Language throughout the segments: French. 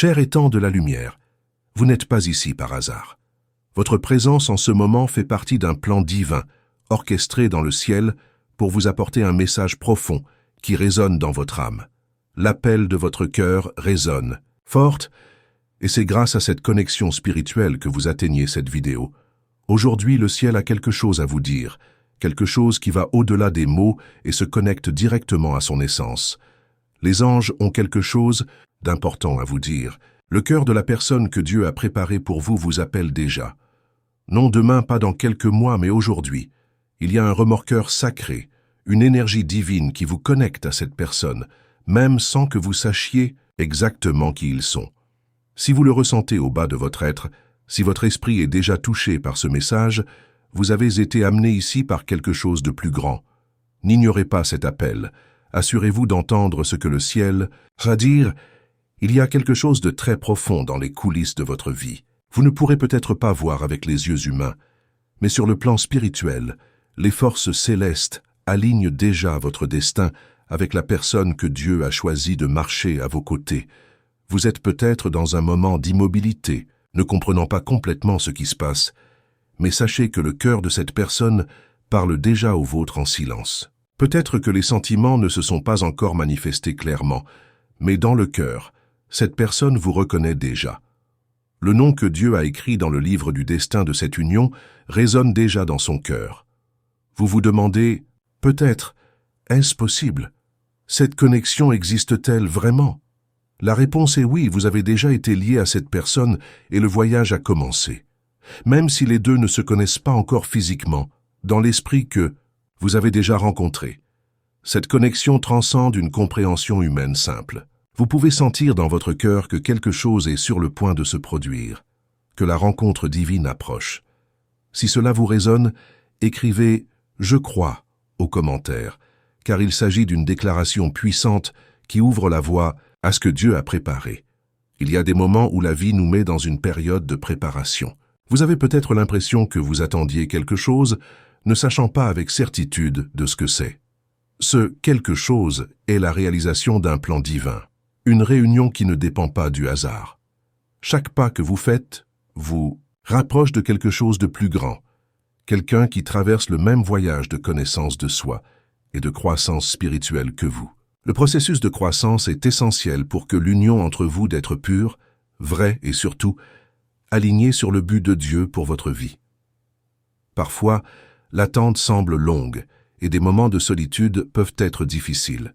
Cher étant de la lumière, vous n'êtes pas ici par hasard. Votre présence en ce moment fait partie d'un plan divin, orchestré dans le ciel pour vous apporter un message profond qui résonne dans votre âme. L'appel de votre cœur résonne, forte, et c'est grâce à cette connexion spirituelle que vous atteignez cette vidéo. Aujourd'hui, le ciel a quelque chose à vous dire, quelque chose qui va au-delà des mots et se connecte directement à son essence. Les anges ont quelque chose d'important à vous dire. Le cœur de la personne que Dieu a préparée pour vous appelle déjà. Non demain, pas dans quelques mois, mais aujourd'hui. Il y a un remorqueur sacré, une énergie divine qui vous connecte à cette personne, même sans que vous sachiez exactement qui ils sont. Si vous le ressentez au bas de votre être, si votre esprit est déjà touché par ce message, vous avez été amené ici par quelque chose de plus grand. N'ignorez pas cet appel. Assurez-vous d'entendre ce que le ciel va dire. Il y a quelque chose de très profond dans les coulisses de votre vie. Vous ne pourrez peut-être pas voir avec les yeux humains, mais sur le plan spirituel, les forces célestes alignent déjà votre destin avec la personne que Dieu a choisi de marcher à vos côtés. Vous êtes peut-être dans un moment d'immobilité, ne comprenant pas complètement ce qui se passe, mais sachez que le cœur de cette personne parle déjà au vôtre en silence. Peut-être que les sentiments ne se sont pas encore manifestés clairement, mais dans le cœur, cette personne vous reconnaît déjà. Le nom que Dieu a écrit dans le livre du destin de cette union résonne déjà dans son cœur. Vous vous demandez, peut-être, est-ce possible? Cette connexion existe-t-elle vraiment? La réponse est oui, vous avez déjà été lié à cette personne et le voyage a commencé. Même si les deux ne se connaissent pas encore physiquement, dans l'esprit que vous avez déjà rencontré. Cette connexion transcende une compréhension humaine simple. Vous pouvez sentir dans votre cœur que quelque chose est sur le point de se produire, que la rencontre divine approche. Si cela vous résonne, écrivez « Je crois » aux commentaires, car il s'agit d'une déclaration puissante qui ouvre la voie à ce que Dieu a préparé. Il y a des moments où la vie nous met dans une période de préparation. Vous avez peut-être l'impression que vous attendiez quelque chose, ne sachant pas avec certitude de ce que c'est. Ce quelque chose est la réalisation d'un plan divin, une réunion qui ne dépend pas du hasard. Chaque pas que vous faites vous rapproche de quelque chose de plus grand, quelqu'un qui traverse le même voyage de connaissance de soi et de croissance spirituelle que vous. Le processus de croissance est essentiel pour que l'union entre vous d'être pure, vraie et surtout alignée sur le but de Dieu pour votre vie. Parfois, l'attente semble longue et des moments de solitude peuvent être difficiles.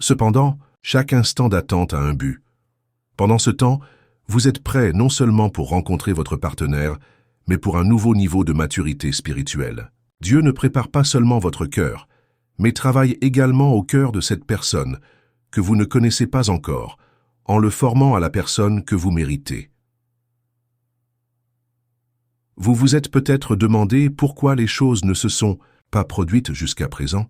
Cependant, chaque instant d'attente a un but. Pendant ce temps, vous êtes prêt non seulement pour rencontrer votre partenaire, mais pour un nouveau niveau de maturité spirituelle. Dieu ne prépare pas seulement votre cœur, mais travaille également au cœur de cette personne que vous ne connaissez pas encore, en le formant à la personne que vous méritez. Vous vous êtes peut-être demandé pourquoi les choses ne se sont pas produites jusqu'à présent,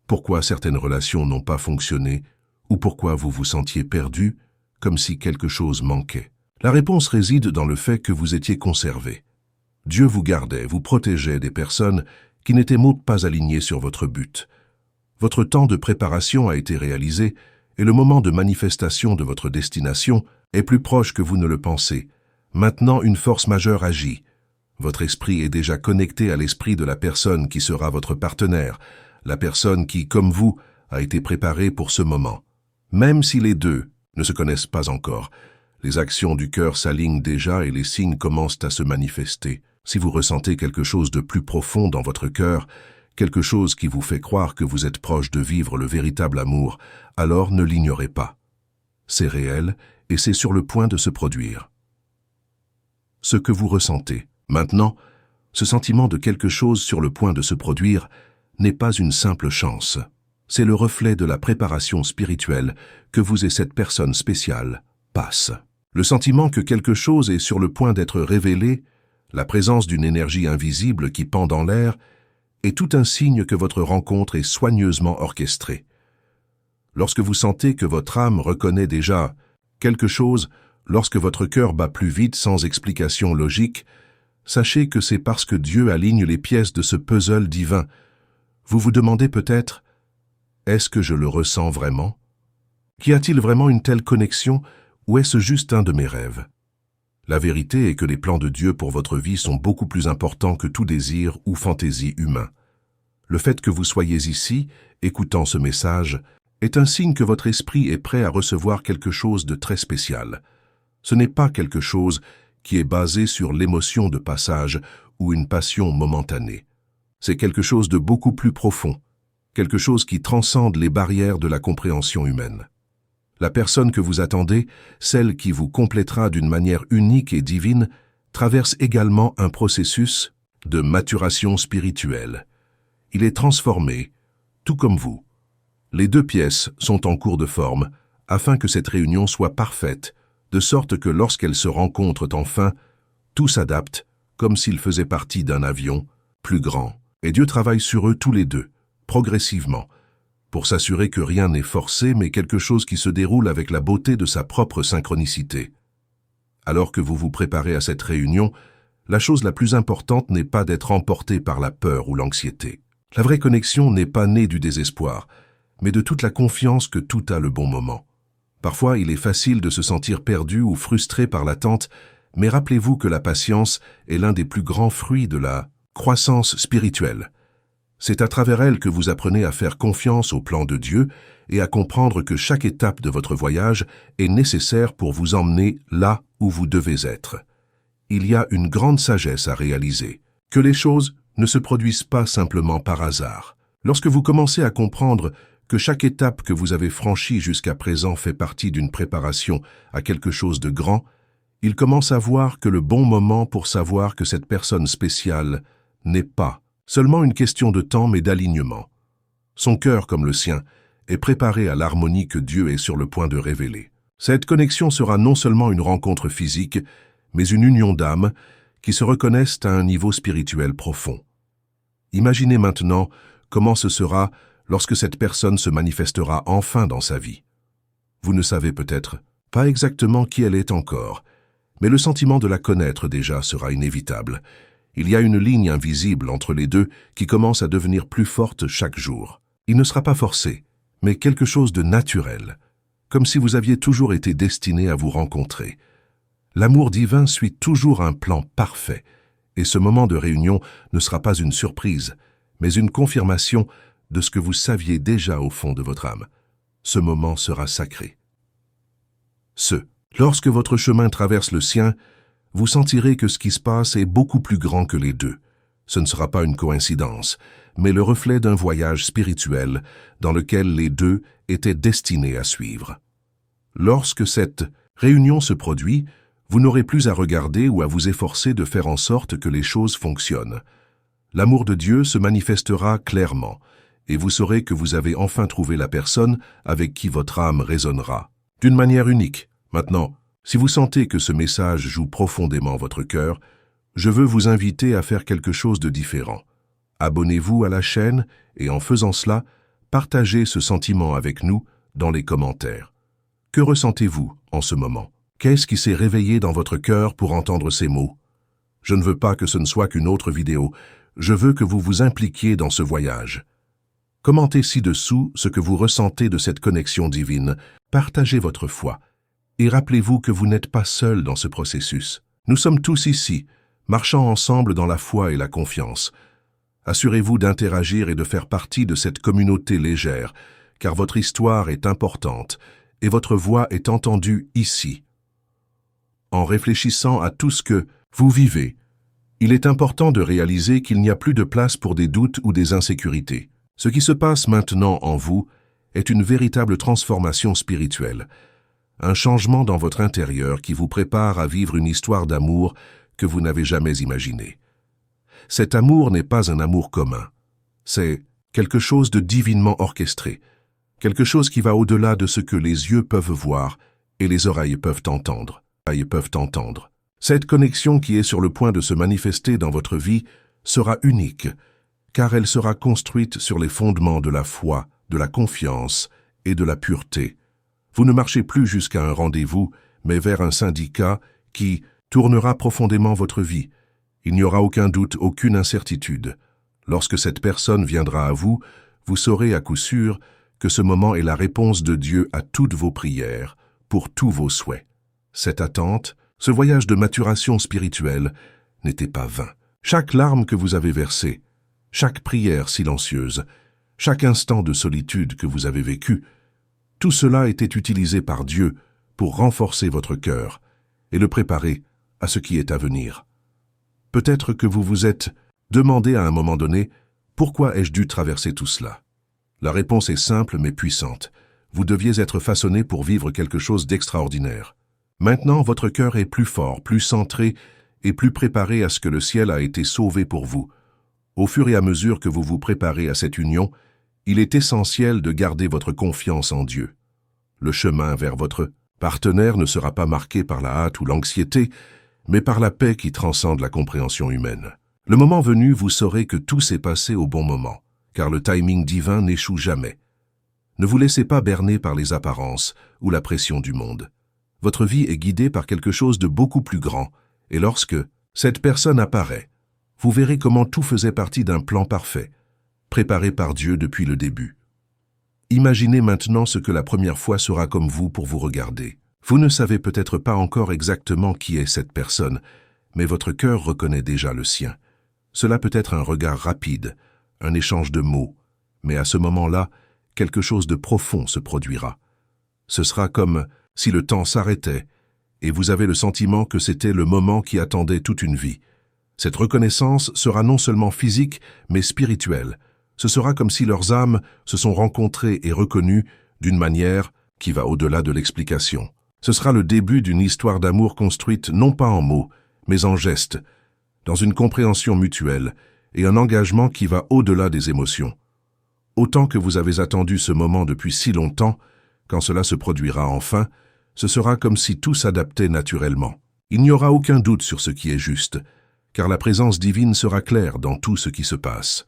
pourquoi certaines relations n'ont pas fonctionné, ou pourquoi vous vous sentiez perdu, comme si quelque chose manquait. La réponse réside dans le fait que vous étiez conservé. Dieu vous gardait, vous protégeait des personnes qui n'étaient pas alignées sur votre but. Votre temps de préparation a été réalisé et le moment de manifestation de votre destination est plus proche que vous ne le pensez. Maintenant, une force majeure agit. Votre esprit est déjà connecté à l'esprit de la personne qui sera votre partenaire, la personne qui, comme vous, a été préparée pour ce moment. Même si les deux ne se connaissent pas encore, les actions du cœur s'alignent déjà et les signes commencent à se manifester. Si vous ressentez quelque chose de plus profond dans votre cœur, quelque chose qui vous fait croire que vous êtes proche de vivre le véritable amour, alors ne l'ignorez pas. C'est réel et c'est sur le point de se produire. Ce que vous ressentez maintenant, ce sentiment de quelque chose sur le point de se produire, n'est pas une simple chance. C'est le reflet de la préparation spirituelle que vous et cette personne spéciale passent. Le sentiment que quelque chose est sur le point d'être révélé, la présence d'une énergie invisible qui pend dans l'air, est tout un signe que votre rencontre est soigneusement orchestrée. Lorsque vous sentez que votre âme reconnaît déjà quelque chose, lorsque votre cœur bat plus vite sans explication logique, sachez que c'est parce que Dieu aligne les pièces de ce puzzle divin. Vous vous demandez peut-être, est-ce que je le ressens vraiment? Qu'y a-t-il vraiment une telle connexion ou est-ce juste un de mes rêves? La vérité est que les plans de Dieu pour votre vie sont beaucoup plus importants que tout désir ou fantaisie humain. Le fait que vous soyez ici, écoutant ce message, est un signe que votre esprit est prêt à recevoir quelque chose de très spécial. Ce n'est pas quelque chose qui est basé sur l'émotion de passage ou une passion momentanée. C'est quelque chose de beaucoup plus profond, quelque chose qui transcende les barrières de la compréhension humaine. La personne que vous attendez, celle qui vous complétera d'une manière unique et divine, traverse également un processus de maturation spirituelle. Il est transformé, tout comme vous. Les deux pièces sont en cours de forme, afin que cette réunion soit parfaite, de sorte que lorsqu'elles se rencontrent enfin, tout s'adapte, comme s'ils faisaient partie d'un avion plus grand. Et Dieu travaille sur eux tous les deux, progressivement, pour s'assurer que rien n'est forcé, mais quelque chose qui se déroule avec la beauté de sa propre synchronicité. Alors que vous vous préparez à cette réunion, la chose la plus importante n'est pas d'être emporté par la peur ou l'anxiété. La vraie connexion n'est pas née du désespoir, mais de toute la confiance que tout a le bon moment. Parfois, il est facile de se sentir perdu ou frustré par l'attente, mais rappelez-vous que la patience est l'un des plus grands fruits de la croissance spirituelle. C'est à travers elle que vous apprenez à faire confiance au plan de Dieu et à comprendre que chaque étape de votre voyage est nécessaire pour vous emmener là où vous devez être. Il y a une grande sagesse à réaliser, que les choses ne se produisent pas simplement par hasard. Lorsque vous commencez à comprendre que chaque étape que vous avez franchie jusqu'à présent fait partie d'une préparation à quelque chose de grand, il commence à voir que le bon moment pour savoir que cette personne spéciale n'est pas seulement une question de temps mais d'alignement. Son cœur, comme le sien, est préparé à l'harmonie que Dieu est sur le point de révéler. Cette connexion sera non seulement une rencontre physique, mais une union d'âmes qui se reconnaissent à un niveau spirituel profond. Imaginez maintenant comment ce sera lorsque cette personne se manifestera enfin dans sa vie. Vous ne savez peut-être pas exactement qui elle est encore, mais le sentiment de la connaître déjà sera inévitable. Il y a une ligne invisible entre les deux qui commence à devenir plus forte chaque jour. Il ne sera pas forcé, mais quelque chose de naturel, comme si vous aviez toujours été destiné à vous rencontrer. L'amour divin suit toujours un plan parfait, et ce moment de réunion ne sera pas une surprise, mais une confirmation de ce que vous saviez déjà au fond de votre âme. Ce moment sera sacré. Lorsque votre chemin traverse le sien, vous sentirez que ce qui se passe est beaucoup plus grand que les deux. Ce ne sera pas une coïncidence, mais le reflet d'un voyage spirituel dans lequel les deux étaient destinés à suivre. Lorsque cette réunion se produit, vous n'aurez plus à regarder ou à vous efforcer de faire en sorte que les choses fonctionnent. L'amour de Dieu se manifestera clairement, et vous saurez que vous avez enfin trouvé la personne avec qui votre âme résonnera, d'une manière unique. Maintenant, si vous sentez que ce message joue profondément votre cœur, je veux vous inviter à faire quelque chose de différent. Abonnez-vous à la chaîne et en faisant cela, partagez ce sentiment avec nous dans les commentaires. Que ressentez-vous en ce moment? Qu'est-ce qui s'est réveillé dans votre cœur pour entendre ces mots? Je ne veux pas que ce ne soit qu'une autre vidéo. Je veux que vous vous impliquiez dans ce voyage. Commentez ci-dessous ce que vous ressentez de cette connexion divine. Partagez votre foi. Et rappelez-vous que vous n'êtes pas seul dans ce processus. Nous sommes tous ici, marchant ensemble dans la foi et la confiance. Assurez-vous d'interagir et de faire partie de cette communauté légère, car votre histoire est importante et votre voix est entendue ici. En réfléchissant à tout ce que vous vivez, il est important de réaliser qu'il n'y a plus de place pour des doutes ou des insécurités. Ce qui se passe maintenant en vous est une véritable transformation spirituelle, un changement dans votre intérieur qui vous prépare à vivre une histoire d'amour que vous n'avez jamais imaginée. Cet amour n'est pas un amour commun, c'est quelque chose de divinement orchestré, quelque chose qui va au-delà de ce que les yeux peuvent voir et les oreilles peuvent entendre. Cette connexion qui est sur le point de se manifester dans votre vie sera unique, car elle sera construite sur les fondements de la foi, de la confiance et de la pureté. Vous ne marchez plus jusqu'à un rendez-vous, mais vers un syndicat qui tournera profondément votre vie. Il n'y aura aucun doute, aucune incertitude. Lorsque cette personne viendra à vous, vous saurez à coup sûr que ce moment est la réponse de Dieu à toutes vos prières, pour tous vos souhaits. Cette attente, ce voyage de maturation spirituelle, n'était pas vain. Chaque larme que vous avez versée, chaque prière silencieuse, chaque instant de solitude que vous avez vécu, tout cela était utilisé par Dieu pour renforcer votre cœur et le préparer à ce qui est à venir. Peut-être que vous vous êtes demandé à un moment donné « Pourquoi ai-je dû traverser tout cela ?» La réponse est simple mais puissante. Vous deviez être façonné pour vivre quelque chose d'extraordinaire. Maintenant, votre cœur est plus fort, plus centré et plus préparé à ce que le ciel a été sauvé pour vous. Au fur et à mesure que vous vous préparez à cette union, il est essentiel de garder votre confiance en Dieu. Le chemin vers votre partenaire ne sera pas marqué par la hâte ou l'anxiété, mais par la paix qui transcende la compréhension humaine. Le moment venu, vous saurez que tout s'est passé au bon moment, car le timing divin n'échoue jamais. Ne vous laissez pas berner par les apparences ou la pression du monde. Votre vie est guidée par quelque chose de beaucoup plus grand, et lorsque cette personne apparaît, vous verrez comment tout faisait partie d'un plan parfait, préparé par Dieu depuis le début. Imaginez maintenant ce que la première fois sera comme vous pour vous regarder. Vous ne savez peut-être pas encore exactement qui est cette personne, mais votre cœur reconnaît déjà le sien. Cela peut être un regard rapide, un échange de mots, mais à ce moment-là, quelque chose de profond se produira. Ce sera comme si le temps s'arrêtait, et vous avez le sentiment que c'était le moment qui attendait toute une vie. Cette reconnaissance sera non seulement physique, mais spirituelle. Ce sera comme si leurs âmes se sont rencontrées et reconnues d'une manière qui va au-delà de l'explication. Ce sera le début d'une histoire d'amour construite non pas en mots, mais en gestes, dans une compréhension mutuelle et un engagement qui va au-delà des émotions. Autant que vous avez attendu ce moment depuis si longtemps, quand cela se produira enfin, ce sera comme si tout s'adaptait naturellement. Il n'y aura aucun doute sur ce qui est juste, car la présence divine sera claire dans tout ce qui se passe.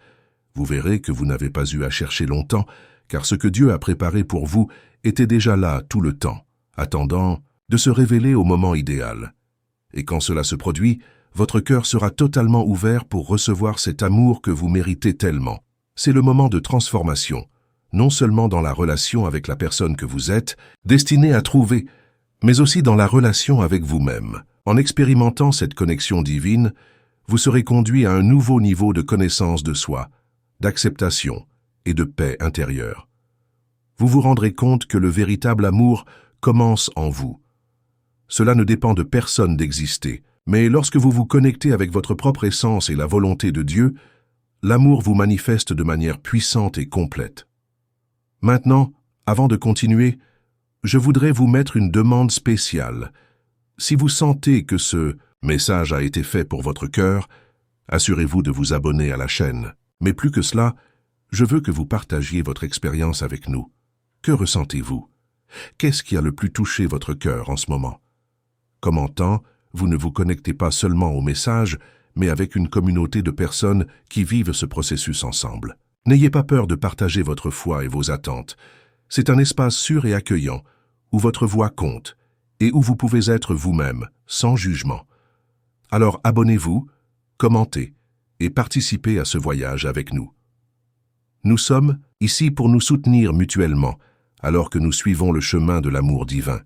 Vous verrez que vous n'avez pas eu à chercher longtemps, car ce que Dieu a préparé pour vous était déjà là tout le temps, attendant de se révéler au moment idéal. Et quand cela se produit, votre cœur sera totalement ouvert pour recevoir cet amour que vous méritez tellement. C'est le moment de transformation, non seulement dans la relation avec la personne que vous êtes, destinée à trouver, mais aussi dans la relation avec vous-même. En expérimentant cette connexion divine, vous serez conduit à un nouveau niveau de connaissance de soi, d'acceptation et de paix intérieure. Vous vous rendrez compte que le véritable amour commence en vous. Cela ne dépend de personne d'exister, mais lorsque vous vous connectez avec votre propre essence et la volonté de Dieu, l'amour vous manifeste de manière puissante et complète. Maintenant, avant de continuer, je voudrais vous mettre une demande spéciale. Si vous sentez que ce message a été fait pour votre cœur, assurez-vous de vous abonner à la chaîne. Mais plus que cela, je veux que vous partagiez votre expérience avec nous. Que ressentez-vous? Qu'est-ce qui a le plus touché votre cœur en ce moment? Commentant, vous ne vous connectez pas seulement au message, mais avec une communauté de personnes qui vivent ce processus ensemble. N'ayez pas peur de partager votre foi et vos attentes. C'est un espace sûr et accueillant, où votre voix compte, et où vous pouvez être vous-même, sans jugement. Alors abonnez-vous, commentez, et participez à ce voyage avec nous. Nous sommes ici pour nous soutenir mutuellement, alors que nous suivons le chemin de l'amour divin.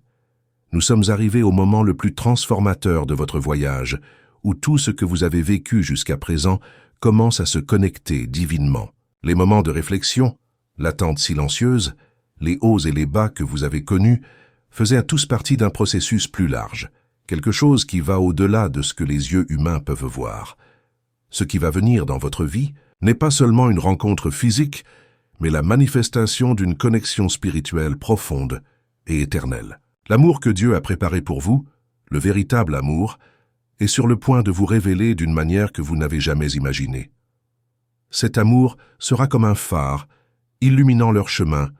Nous sommes arrivés au moment le plus transformateur de votre voyage, où tout ce que vous avez vécu jusqu'à présent commence à se connecter divinement. Les moments de réflexion, l'attente silencieuse, les hauts et les bas que vous avez connus, faisaient tous partie d'un processus plus large, quelque chose qui va au-delà de ce que les yeux humains peuvent voir. Ce qui va venir dans votre vie n'est pas seulement une rencontre physique, mais la manifestation d'une connexion spirituelle profonde et éternelle. L'amour que Dieu a préparé pour vous, le véritable amour, est sur le point de vous révéler d'une manière que vous n'avez jamais imaginée. Cet amour sera comme un phare, illuminant leur chemin,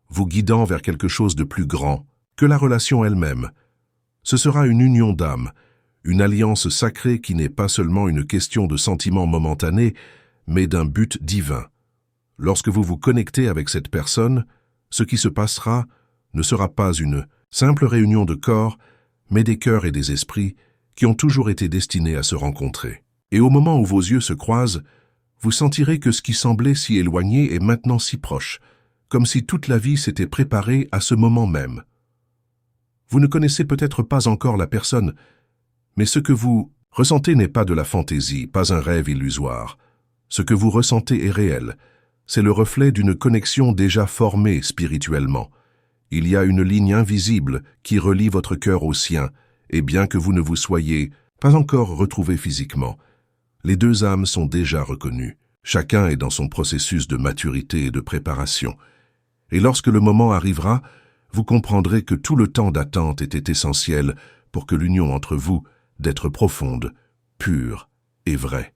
vous guidant vers quelque chose de plus grand que la relation elle-même. Ce sera une union d'âme, une alliance sacrée qui n'est pas seulement une question de sentiments momentanés, mais d'un but divin. Lorsque vous vous connectez avec cette personne, ce qui se passera ne sera pas une simple réunion de corps, mais des cœurs et des esprits qui ont toujours été destinés à se rencontrer. Et au moment où vos yeux se croisent, vous sentirez que ce qui semblait si éloigné est maintenant si proche, comme si toute la vie s'était préparée à ce moment même. Vous ne connaissez peut-être pas encore la personne, mais ce que vous ressentez n'est pas de la fantaisie, pas un rêve illusoire. Ce que vous ressentez est réel. C'est le reflet d'une connexion déjà formée spirituellement. Il y a une ligne invisible qui relie votre cœur au sien, et bien que vous ne vous soyez pas encore retrouvés physiquement, les deux âmes sont déjà reconnues. Chacun est dans son processus de maturité et de préparation. Et lorsque le moment arrivera, vous comprendrez que tout le temps d'attente était essentiel pour que l'union entre vous d'être profonde, pure et vraie.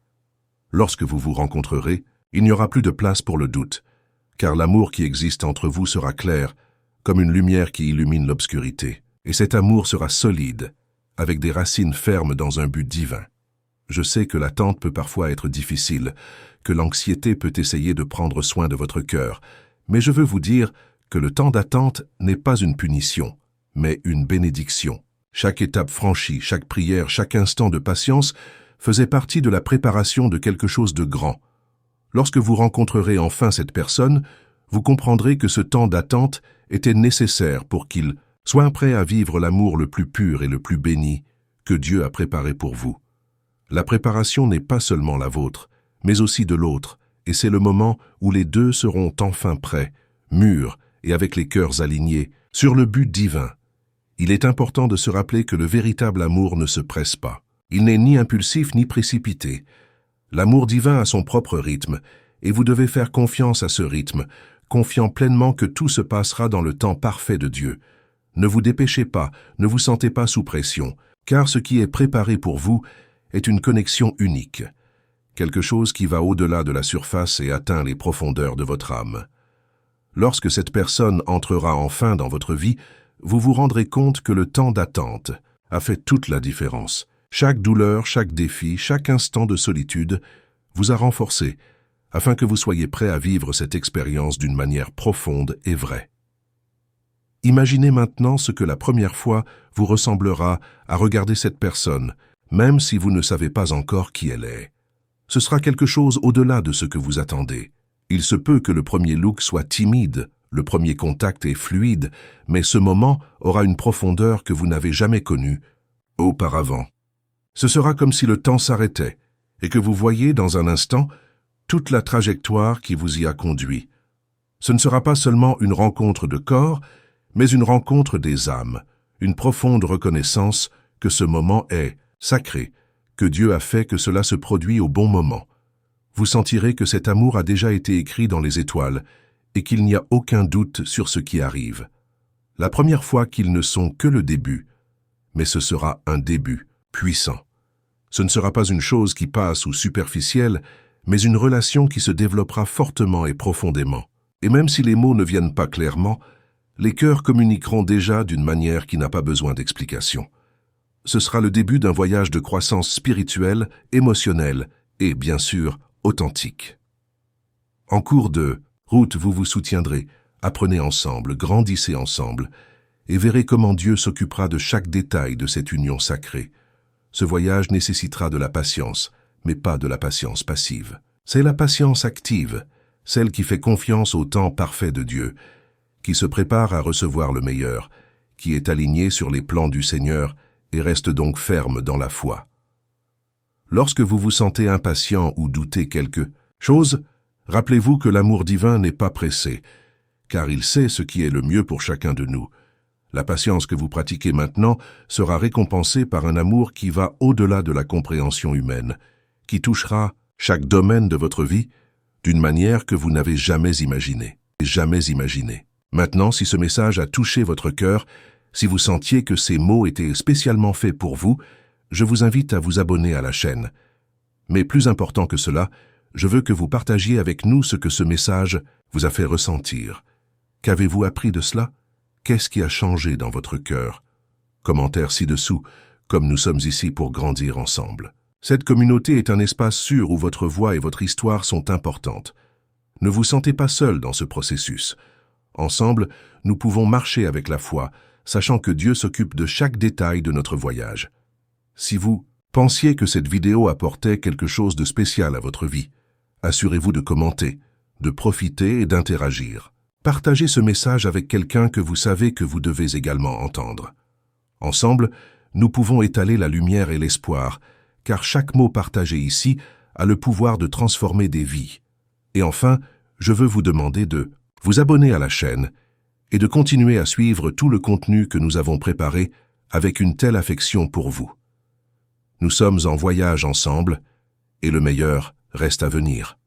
Lorsque vous vous rencontrerez, il n'y aura plus de place pour le doute, car l'amour qui existe entre vous sera clair, comme une lumière qui illumine l'obscurité. Et cet amour sera solide, avec des racines fermes dans un but divin. Je sais que l'attente peut parfois être difficile, que l'anxiété peut essayer de prendre soin de votre cœur, mais je veux vous dire que le temps d'attente n'est pas une punition, mais une bénédiction. Chaque étape franchie, chaque prière, chaque instant de patience faisait partie de la préparation de quelque chose de grand. Lorsque vous rencontrerez enfin cette personne, vous comprendrez que ce temps d'attente était nécessaire pour qu'il soit prêt à vivre l'amour le plus pur et le plus béni que Dieu a préparé pour vous. La préparation n'est pas seulement la vôtre, mais aussi de l'autre, et c'est le moment où les deux seront enfin prêts, mûrs et avec les cœurs alignés, sur le but divin. Il est important de se rappeler que le véritable amour ne se presse pas. Il n'est ni impulsif ni précipité. L'amour divin a son propre rythme, et vous devez faire confiance à ce rythme, confiant pleinement que tout se passera dans le temps parfait de Dieu. Ne vous dépêchez pas, ne vous sentez pas sous pression, car ce qui est préparé pour vous est une connexion unique, quelque chose qui va au-delà de la surface et atteint les profondeurs de votre âme. Lorsque cette personne entrera enfin dans votre vie, vous vous rendrez compte que le temps d'attente a fait toute la différence. Chaque douleur, chaque défi, chaque instant de solitude vous a renforcé, afin que vous soyez prêt à vivre cette expérience d'une manière profonde et vraie. Imaginez maintenant ce que la première fois vous ressemblera à regarder cette personne, même si vous ne savez pas encore qui elle est. Ce sera quelque chose au-delà de ce que vous attendez. Il se peut que le premier look soit timide, le premier contact est fluide, mais ce moment aura une profondeur que vous n'avez jamais connue auparavant. Ce sera comme si le temps s'arrêtait et que vous voyez dans un instant toute la trajectoire qui vous y a conduit. Ce ne sera pas seulement une rencontre de corps, mais une rencontre des âmes, une profonde reconnaissance que ce moment est sacré, que Dieu a fait que cela se produit au bon moment. Vous sentirez que cet amour a déjà été écrit dans les étoiles et qu'il n'y a aucun doute sur ce qui arrive. La première fois qu'ils ne sont que le début, mais ce sera un début puissant. Ce ne sera pas une chose qui passe ou superficielle, mais une relation qui se développera fortement et profondément. Et même si les mots ne viennent pas clairement, les cœurs communiqueront déjà d'une manière qui n'a pas besoin d'explication. Ce sera le début d'un voyage de croissance spirituelle, émotionnelle et, bien sûr, authentique. En cours de route, vous vous soutiendrez, apprenez ensemble, grandissez ensemble, et verrez comment Dieu s'occupera de chaque détail de cette union sacrée. Ce voyage nécessitera de la patience, mais pas de la patience passive. C'est la patience active, celle qui fait confiance au temps parfait de Dieu, qui se prépare à recevoir le meilleur, qui est alignée sur les plans du Seigneur et reste donc ferme dans la foi. Lorsque vous vous sentez impatient ou doutez quelque chose, rappelez-vous que l'amour divin n'est pas pressé, car il sait ce qui est le mieux pour chacun de nous. La patience que vous pratiquez maintenant sera récompensée par un amour qui va au-delà de la compréhension humaine, qui touchera chaque domaine de votre vie d'une manière que vous n'avez jamais imaginée. Maintenant, si ce message a touché votre cœur, si vous sentiez que ces mots étaient spécialement faits pour vous, je vous invite à vous abonner à la chaîne. Mais plus important que cela, je veux que vous partagiez avec nous ce que ce message vous a fait ressentir. Qu'avez-vous appris de cela? Qu'est-ce qui a changé dans votre cœur? Commentaire ci-dessous, comme nous sommes ici pour grandir ensemble. Cette communauté est un espace sûr où votre voix et votre histoire sont importantes. Ne vous sentez pas seul dans ce processus. Ensemble, nous pouvons marcher avec la foi, sachant que Dieu s'occupe de chaque détail de notre voyage. Si vous pensiez que cette vidéo apportait quelque chose de spécial à votre vie, assurez-vous de commenter, de profiter et d'interagir. Partagez ce message avec quelqu'un que vous savez que vous devez également entendre. Ensemble, nous pouvons étaler la lumière et l'espoir, car chaque mot partagé ici a le pouvoir de transformer des vies. Et enfin, je veux vous demander de vous abonner à la chaîne et de continuer à suivre tout le contenu que nous avons préparé avec une telle affection pour vous. Nous sommes en voyage ensemble et le meilleur reste à venir.